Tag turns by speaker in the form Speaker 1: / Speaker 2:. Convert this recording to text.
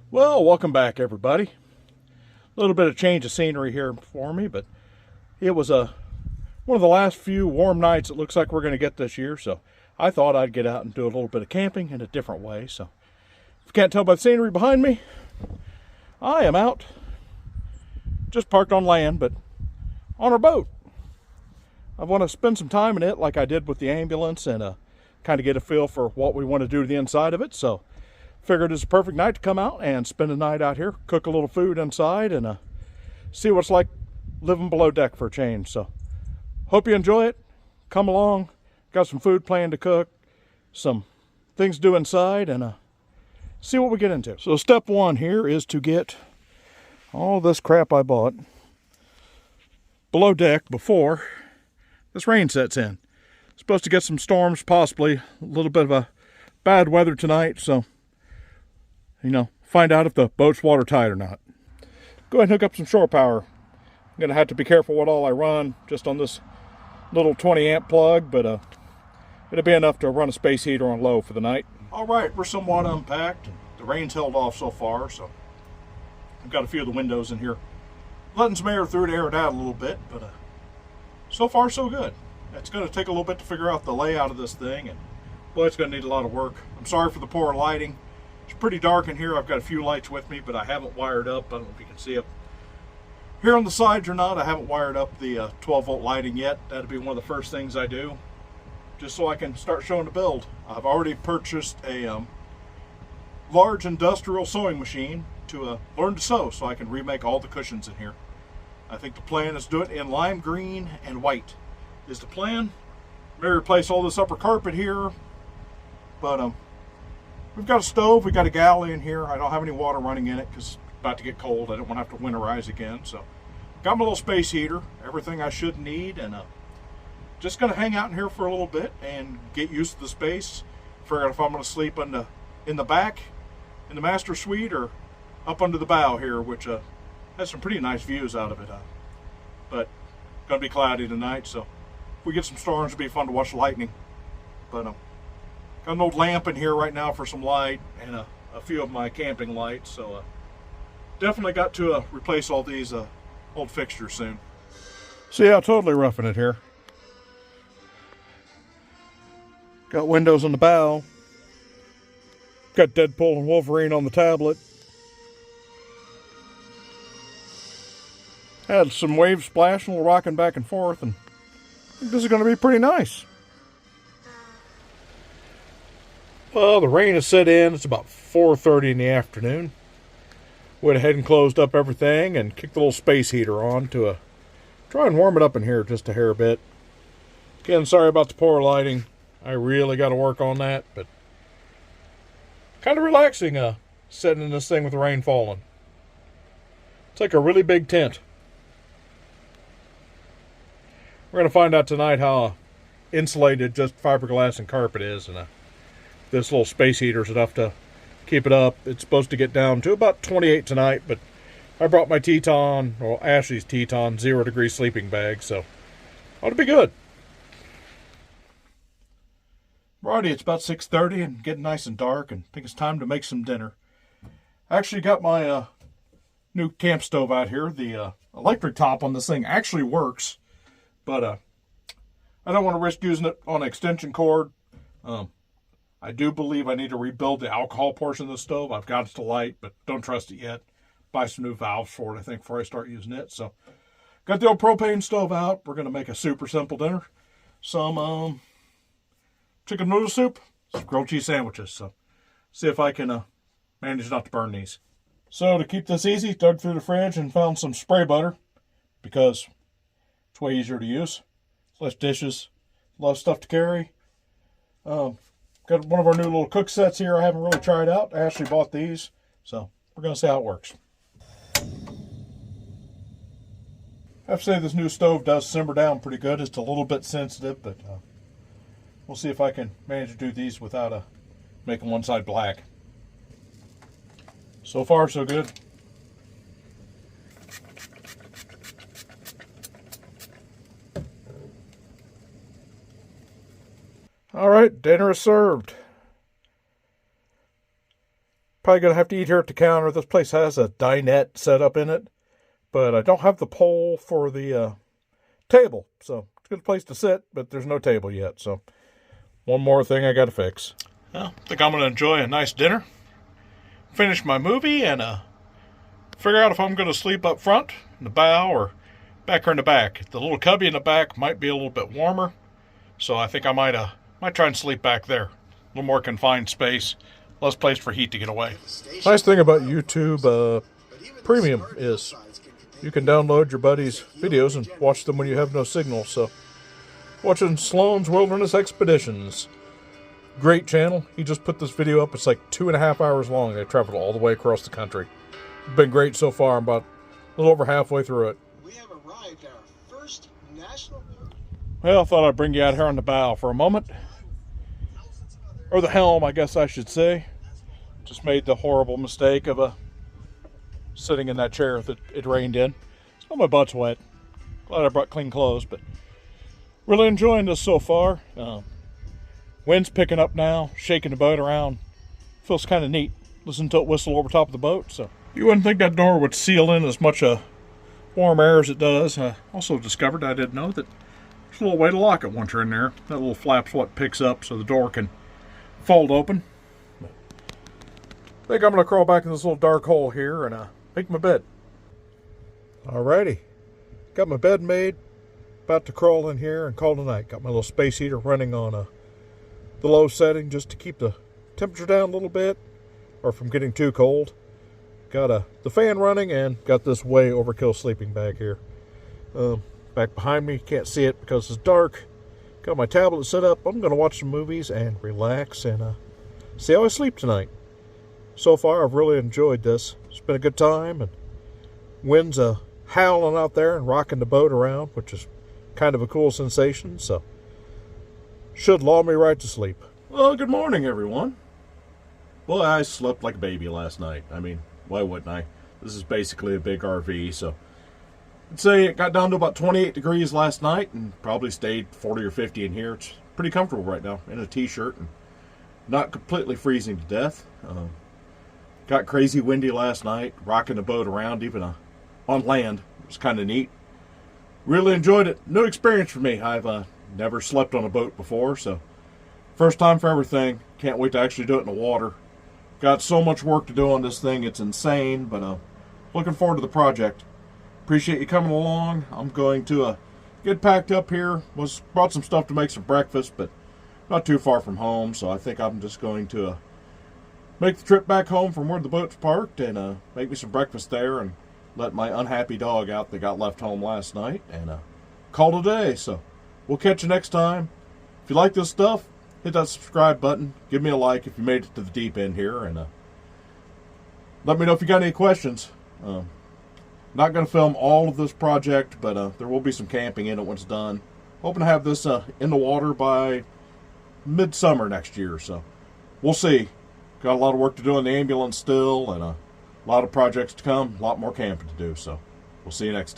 Speaker 1: Well, welcome back, everybody. A little bit of change of scenery here for me, but it was one of the last few warm nights it looks like we're going to get this year, so I thought I'd get out and do a little bit of camping in a different way. So, if you can't tell by the scenery behind me, I am out, just parked on land, but on our boat. I want to spend some time in it like I did with the ambulance and kind of get a feel for what we want to do to the inside of it, so figured it's a perfect night to come out and spend a night out here, cook a little food inside, and see what it's like living below deck for a change. So, hope you enjoy it. Come along. Got some food planned to cook, some things to do inside, and see what we get into. So, step one here is to get all this crap I bought below deck before this rain sets in. Supposed to get some storms, possibly a little bit of a bad weather tonight, so find out if the boat's watertight or not. Go ahead and hook up some shore power. I'm going to have to be careful what all I run just on this little 20 amp plug, but it'll be enough to run a space heater on low for the night. All right, we're somewhat unpacked. The rain's held off so far, so I've got a few of the windows in here letting some air through to air it out a little bit, but so far so good. It's going to take a little bit to figure out the layout of this thing, and boy, it's going to need a lot of work. I'm sorry for the poor lighting. It's pretty dark in here. I've got a few lights with me, but I haven't wired up. I don't know if you can see it here on the sides or not. I haven't wired up the 12-volt lighting yet. That'll be one of the first things I do, just so I can start showing the build. I've already purchased a large industrial sewing machine to learn to sew, so I can remake all the cushions in here. I think the plan is to do it in lime green and white is the plan. Maybe replace all this upper carpet here, but we've got a stove, we've got a galley in here. I don't have any water running in it because it's about to get cold. I don't want to have to winterize again. So, got my little space heater, everything I should need, and just going to hang out in here for a little bit and get used to the space. Figure out if I'm going to sleep in the back, in the master suite, or up under the bow here, which has some pretty nice views out of it. But going to be cloudy tonight, so if we get some storms, it'll be fun to watch lightning. But got an old lamp in here right now for some light, and a few of my camping lights, so definitely got to replace all these old fixtures soon. So yeah, totally roughing it here. Got windows on the bow. Got Deadpool and Wolverine on the tablet. Had some waves splashing, a little rocking back and forth, and I think this is going to be pretty nice. Well, the rain has set in. It's about 4:30 in the afternoon. Went ahead and closed up everything and kicked the little space heater on to try and warm it up in here just a hair bit. Again, sorry about the poor lighting. I really got to work on that, but kind of relaxing sitting in this thing with the rain falling. It's like a really big tent. We're going to find out tonight how insulated just fiberglass and carpet is, and this little space heater is enough to keep it up. It's supposed to get down to about 28 tonight, but I brought my Teton, or Ashley's Teton, 0-degree sleeping bag, so ought to be good. Righty, it's about 6:30 and getting nice and dark, and I think it's time to make some dinner. I actually got my new camp stove out here. The electric top on this thing actually works, but I don't want to risk using it on an extension cord. I do believe I need to rebuild the alcohol portion of the stove. I've got it to light, but don't trust it yet. Buy some new valves for it, I think, before I start using it. So, got the old propane stove out. We're going to make a super simple dinner. Some chicken noodle soup, some grilled cheese sandwiches. So, see if I can manage not to burn these. So, to keep this easy, dug through the fridge and found some spray butter because it's way easier to use. Less dishes, less stuff to carry. Got one of our new little cook sets here I haven't really tried out. I actually bought these, so we're going to see how it works. I have to say this new stove does simmer down pretty good. It's a little bit sensitive, but we'll see if I can manage to do these without making one side black. So far, so good. All right, dinner is served. Probably going to have to eat here at the counter. This place has a dinette set up in it, but I don't have the pole for the table. So it's a good place to sit, but there's no table yet. So one more thing I got to fix. Well, I think I'm going to enjoy a nice dinner, finish my movie, and figure out if I'm going to sleep up front in the bow or back here in the back. The little cubby in the back might be a little bit warmer, so I think I might try and sleep back there. A little more confined space, less place for heat to get away. Nice thing about YouTube Premium is you can download your buddy's videos and watch them when you have no signal. So, watching Sloan's Wilderness Expeditions. Great channel. He just put this video up. It's like 2.5 hours long. They traveled all the way across the country. It's been great so far. I'm about a little over halfway through it.
Speaker 2: We have arrived at our first national...
Speaker 1: Well, I thought I'd bring you out here on the bow for a moment. Or the helm, I guess I should say. Just made the horrible mistake of sitting in that chair that it rained in. So my butt's wet. Glad I brought clean clothes, but really enjoying this so far. Wind's picking up now, shaking the boat around. Feels kind of neat. Listen to it whistle over top of the boat. So you wouldn't think that door would seal in as much warm air as it does. I also discovered, I didn't know, that there's a little way to lock it once you're in there. That little flap's what picks up so the door can fold open. I think I'm going to crawl back in this little dark hole here and make my bed. Alrighty. Got my bed made. About to crawl in here and call it a night. Got my little space heater running on the low setting just to keep the temperature down a little bit or from getting too cold. Got the fan running and got this way overkill sleeping bag here. Back behind me, can't see it because it's dark. Got my tablet set up. I'm going to watch some movies and relax and see how I sleep tonight. So far, I've really enjoyed this. It's been a good time, and wind's howling out there and rocking the boat around, which is kind of a cool sensation, so should lull me right to sleep. Well, good morning, everyone. Well, I slept like a baby last night. I mean, why wouldn't I? This is basically a big RV, so I'd say it got down to about 28 degrees last night and probably stayed 40 or 50 in here. It's pretty comfortable right now in a t-shirt and not completely freezing to death. Got crazy windy last night, rocking the boat around even on land. It was kind of neat. Really enjoyed it. New experience for me. I've never slept on a boat before, so first time for everything. Can't wait to actually do it in the water. Got so much work to do on this thing, it's insane, but looking forward to the project. Appreciate you coming along. I'm going to get packed up here. Brought some stuff to make some breakfast, but not too far from home, so I think I'm just going to make the trip back home from where the boat's parked and make me some breakfast there and let my unhappy dog out that got left home last night and call it a day. So we'll catch you next time. If you like this stuff, hit that subscribe button. Give me a like if you made it to the deep end here, and let me know if you got any questions. Not going to film all of this project, but there will be some camping in it when it's done. Hoping to have this in the water by midsummer next year, so we'll see. Got a lot of work to do on the ambulance still, and a lot of projects to come, a lot more camping to do, so we'll see you next time.